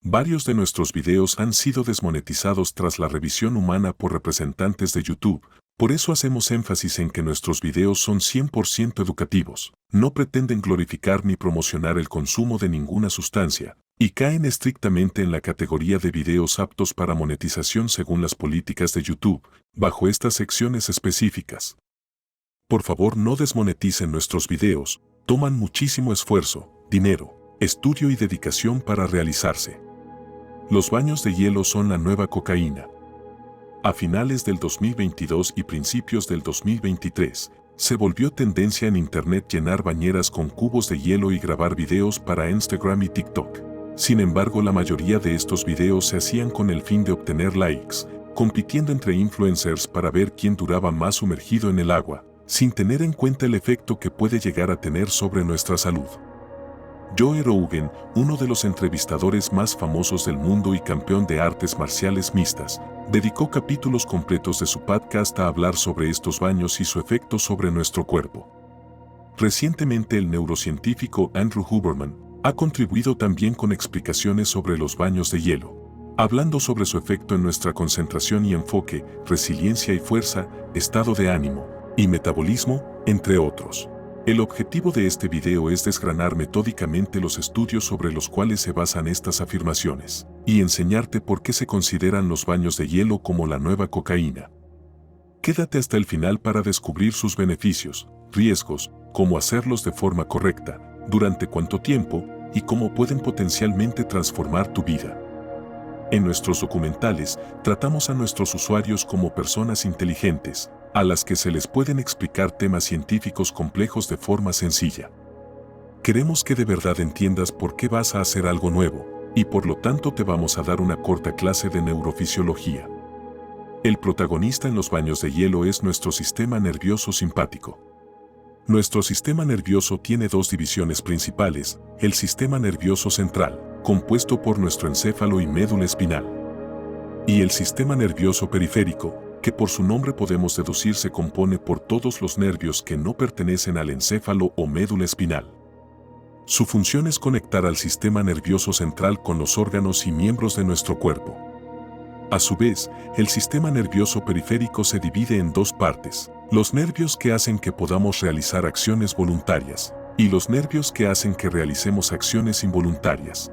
Varios de nuestros videos han sido desmonetizados tras la revisión humana por representantes de YouTube. Por eso hacemos énfasis en que nuestros videos son 100% educativos, no pretenden glorificar ni promocionar el consumo de ninguna sustancia, y caen estrictamente en la categoría de videos aptos para monetización según las políticas de YouTube, bajo estas secciones específicas. Por favor, no desmoneticen nuestros videos, toman muchísimo esfuerzo, dinero, estudio y dedicación para realizarse. Los baños de hielo son la nueva cocaína. A finales del 2022 y principios del 2023, se volvió tendencia en Internet llenar bañeras con cubos de hielo y grabar videos para Instagram y TikTok. Sin embargo, la mayoría de estos videos se hacían con el fin de obtener likes, compitiendo entre influencers para ver quién duraba más sumergido en el agua, sin tener en cuenta el efecto que puede llegar a tener sobre nuestra salud. Joe Rogan, uno de los entrevistadores más famosos del mundo y campeón de artes marciales mixtas, dedicó capítulos completos de su podcast a hablar sobre estos baños y su efecto sobre nuestro cuerpo. Recientemente el neurocientífico Andrew Huberman ha contribuido también con explicaciones sobre los baños de hielo, hablando sobre su efecto en nuestra concentración y enfoque, resiliencia y fuerza, estado de ánimo y metabolismo, entre otros. El objetivo de este video es desgranar metódicamente los estudios sobre los cuales se basan estas afirmaciones y enseñarte por qué se consideran los baños de hielo como la nueva cocaína. Quédate hasta el final para descubrir sus beneficios, riesgos, cómo hacerlos de forma correcta, durante cuánto tiempo y cómo pueden potencialmente transformar tu vida. En nuestros documentales, tratamos a nuestros usuarios como personas inteligentes, a las que se les pueden explicar temas científicos complejos de forma sencilla. Queremos que de verdad entiendas por qué vas a hacer algo nuevo, y por lo tanto te vamos a dar una corta clase de neurofisiología. El protagonista en los baños de hielo es nuestro sistema nervioso simpático. Nuestro sistema nervioso tiene dos divisiones principales: el sistema nervioso central, compuesto por nuestro encéfalo y médula espinal, y el sistema nervioso periférico, que por su nombre podemos deducir se compone por todos los nervios que no pertenecen al encéfalo o médula espinal. Su función es conectar al sistema nervioso central con los órganos y miembros de nuestro cuerpo. A su vez, el sistema nervioso periférico se divide en dos partes: los nervios que hacen que podamos realizar acciones voluntarias y los nervios que hacen que realicemos acciones involuntarias.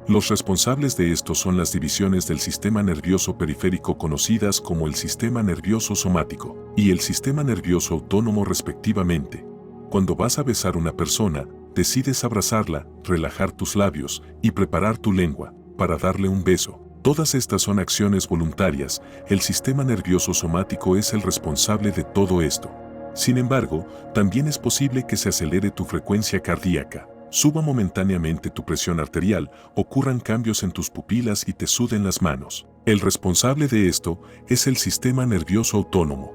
Los responsables de esto son las divisiones del sistema nervioso periférico conocidas como el sistema nervioso somático y el sistema nervioso autónomo respectivamente. Cuando vas a besar a una persona, decides abrazarla, relajar tus labios y preparar tu lengua para darle un beso. Todas estas son acciones voluntarias. El sistema nervioso somático es el responsable de todo esto. Sin embargo, también es posible que se acelere tu frecuencia cardíaca, suba momentáneamente tu presión arterial, ocurran cambios en tus pupilas y te suden las manos. El responsable de esto es el sistema nervioso autónomo.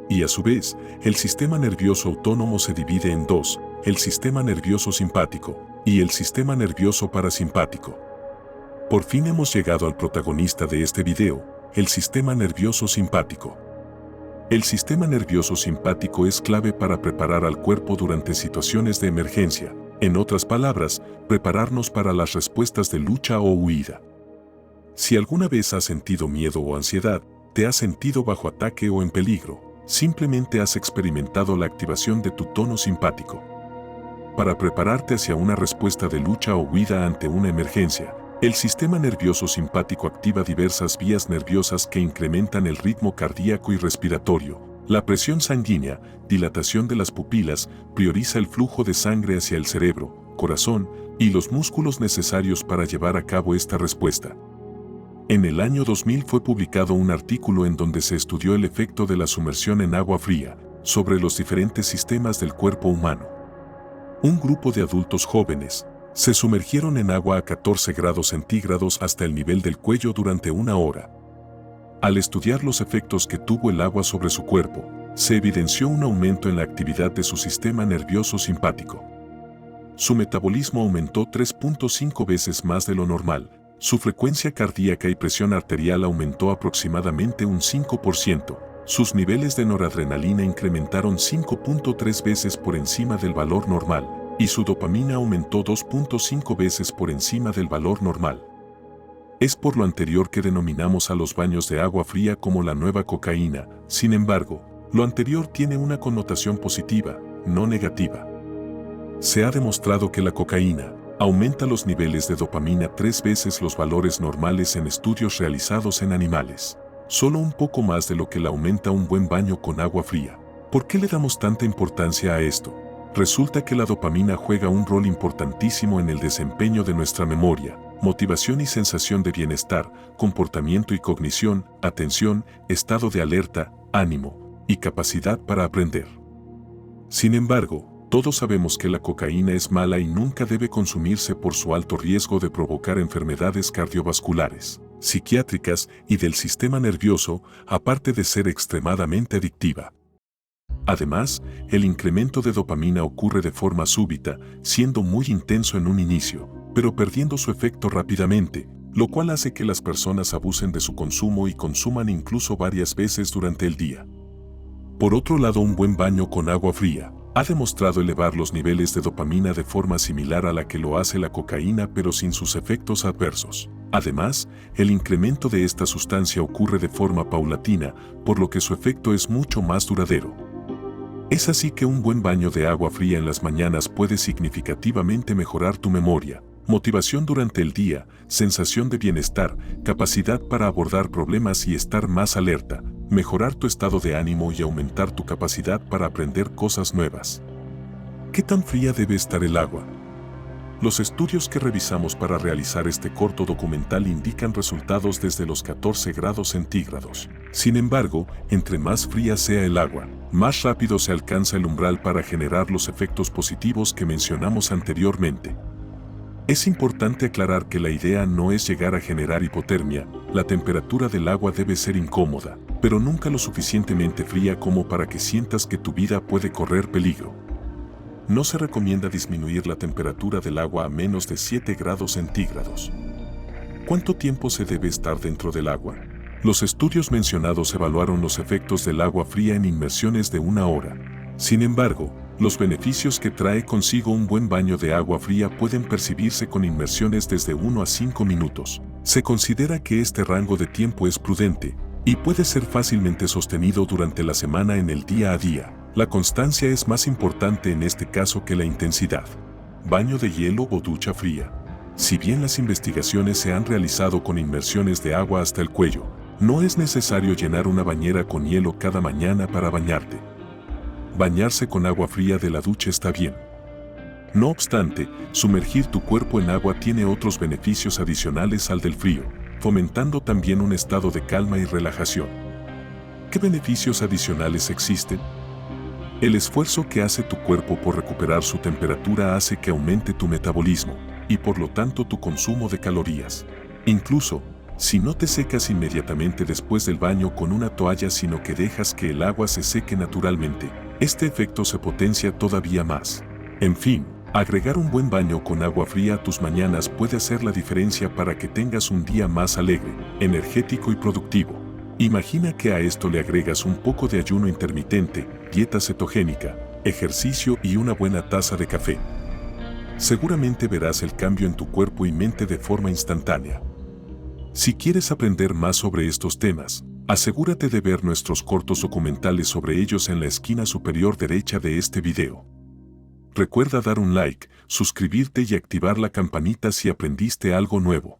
Y a su vez, el sistema nervioso autónomo se divide en dos: el sistema nervioso simpático y el sistema nervioso parasimpático. Por fin hemos llegado al protagonista de este video, el sistema nervioso simpático. El sistema nervioso simpático es clave para preparar al cuerpo durante situaciones de emergencia. En otras palabras, prepararnos para las respuestas de lucha o huida. Si alguna vez has sentido miedo o ansiedad, te has sentido bajo ataque o en peligro, simplemente has experimentado la activación de tu tono simpático. Para prepararte hacia una respuesta de lucha o huida ante una emergencia, el sistema nervioso simpático activa diversas vías nerviosas que incrementan el ritmo cardíaco y respiratorio, la presión sanguínea, dilatación de las pupilas, prioriza el flujo de sangre hacia el cerebro, corazón y los músculos necesarios para llevar a cabo esta respuesta. En el año 2000 fue publicado un artículo en donde se estudió el efecto de la sumersión en agua fría sobre los diferentes sistemas del cuerpo humano. Un grupo de adultos jóvenes se sumergieron en agua a 14 grados centígrados hasta el nivel del cuello durante 1 hora. Al estudiar los efectos que tuvo el agua sobre su cuerpo, se evidenció un aumento en la actividad de su sistema nervioso simpático. Su metabolismo aumentó 3.5 veces más de lo normal, su frecuencia cardíaca y presión arterial aumentó aproximadamente un 5%, sus niveles de noradrenalina incrementaron 5.3 veces por encima del valor normal, y su dopamina aumentó 2.5 veces por encima del valor normal. Es por lo anterior que denominamos a los baños de agua fría como la nueva cocaína. Sin embargo, lo anterior tiene una connotación positiva, no negativa. Se ha demostrado que la cocaína aumenta los niveles de dopamina 3 veces los valores normales en estudios realizados en animales. Solo un poco más de lo que la aumenta un buen baño con agua fría. ¿Por qué le damos tanta importancia a esto? Resulta que la dopamina juega un rol importantísimo en el desempeño de nuestra memoria, motivación y sensación de bienestar, comportamiento y cognición, atención, estado de alerta, ánimo y capacidad para aprender. Sin embargo, todos sabemos que la cocaína es mala y nunca debe consumirse por su alto riesgo de provocar enfermedades cardiovasculares, psiquiátricas y del sistema nervioso, aparte de ser extremadamente adictiva. Además, el incremento de dopamina ocurre de forma súbita, siendo muy intenso en un inicio, pero perdiendo su efecto rápidamente, lo cual hace que las personas abusen de su consumo y consuman incluso varias veces durante el día. Por otro lado, un buen baño con agua fría ha demostrado elevar los niveles de dopamina de forma similar a la que lo hace la cocaína, pero sin sus efectos adversos. Además, el incremento de esta sustancia ocurre de forma paulatina, por lo que su efecto es mucho más duradero. Es así que un buen baño de agua fría en las mañanas puede significativamente mejorar tu memoria, motivación durante el día, sensación de bienestar, capacidad para abordar problemas y estar más alerta, mejorar tu estado de ánimo y aumentar tu capacidad para aprender cosas nuevas. ¿Qué tan fría debe estar el agua? Los estudios que revisamos para realizar este corto documental indican resultados desde los 14 grados centígrados. Sin embargo, entre más fría sea el agua, más rápido se alcanza el umbral para generar los efectos positivos que mencionamos anteriormente. Es importante aclarar que la idea no es llegar a generar hipotermia. La temperatura del agua debe ser incómoda, pero nunca lo suficientemente fría como para que sientas que tu vida puede correr peligro. No se recomienda disminuir la temperatura del agua a menos de 7 grados centígrados. ¿Cuánto tiempo se debe estar dentro del agua? Los estudios mencionados evaluaron los efectos del agua fría en inmersiones de 1 hora. Sin embargo, los beneficios que trae consigo un buen baño de agua fría pueden percibirse con inmersiones desde 1 a 5 minutos. Se considera que este rango de tiempo es prudente y puede ser fácilmente sostenido durante la semana en el día a día. La constancia es más importante en este caso que la intensidad. Baño de hielo o ducha fría. Si bien las investigaciones se han realizado con inmersiones de agua hasta el cuello, no es necesario llenar una bañera con hielo cada mañana para bañarte. Bañarse con agua fría de la ducha está bien. No obstante, sumergir tu cuerpo en agua tiene otros beneficios adicionales al del frío, fomentando también un estado de calma y relajación. ¿Qué beneficios adicionales existen? El esfuerzo que hace tu cuerpo por recuperar su temperatura hace que aumente tu metabolismo y por lo tanto tu consumo de calorías. Incluso, si no te secas inmediatamente después del baño con una toalla sino que dejas que el agua se seque naturalmente, este efecto se potencia todavía más. En fin, agregar un buen baño con agua fría a tus mañanas puede hacer la diferencia para que tengas un día más alegre, energético y productivo. Imagina que a esto le agregas un poco de ayuno intermitente, dieta cetogénica, ejercicio y una buena taza de café. Seguramente verás el cambio en tu cuerpo y mente de forma instantánea. Si quieres aprender más sobre estos temas, asegúrate de ver nuestros cortos documentales sobre ellos en la esquina superior derecha de este video. Recuerda dar un like, suscribirte y activar la campanita si aprendiste algo nuevo.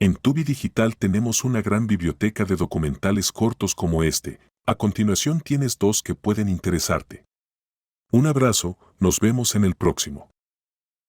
En Tubi Digital tenemos una gran biblioteca de documentales cortos como este. A continuación tienes 2 que pueden interesarte. Un abrazo, nos vemos en el próximo.